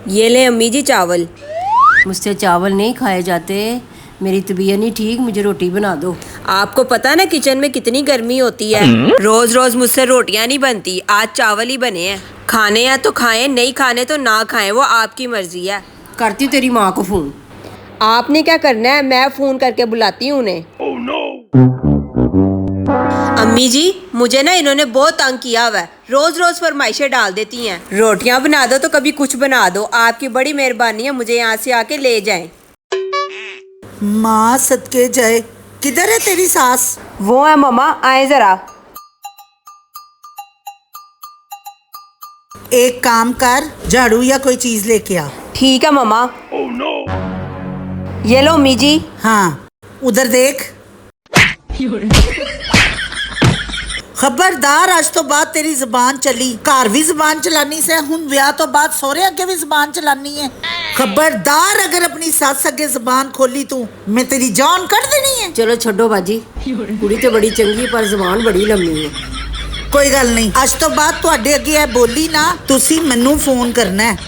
ये ले अम्मी जी चावल। मुझसे चावल नहीं खाए जाते, मेरी तबीयत नहीं ठीक, मुझे रोटी बना दो। आपको पता ना किचन में कितनी गर्मी होती है, रोज रोज मुझसे रोटियां नहीं बनती, आज चावल ही बने हैं। खाने हैं तो खाएं, नहीं खाने तो ना खाएं, वो आपकी मर्जी है। करती हूँ तेरी माँ को फ़ोन। आपने क्या करना है, मैं फोन करके बुलाती हूँ उन्हें। अम्मी जी, मुझे ना इन्होंने बहुत तंग किया हुआ है, रोज रोज फरमाइशें डाल देती हैं। रोटियां बना दो तो कभी कुछ बना दो, आपकी बड़ी मेहरबानी है, मुझे यहाँ से आके ले जाएं। माँ सदके जाए, किधर है तेरी सास? वो है मम्मा, आए जरा। एक काम कर, झाड़ू या कोई चीज लेके आ। ठीक है मम्मा। ये लो अम्मी जी। हाँ, उधर देख। खबरदार, आज तो बात तेरी जुबान चली, घर भी जुबान चलानी से, हुन ब्याह तो बाद सोरे अगे भी जुबान चलानी है। खबरदार, अगर अपनी सास अगे जुबान खोली तू, मैं तेरी जान कर देनी है। चलो छड्डो बाजी, कुड़ी तो बड़ी चंगी पर जबान बड़ी लम्मी है। कोई गल नहीं, आज तो बात तुहाडे अगे है बोली ना, तुसी मैनू फोन करना है।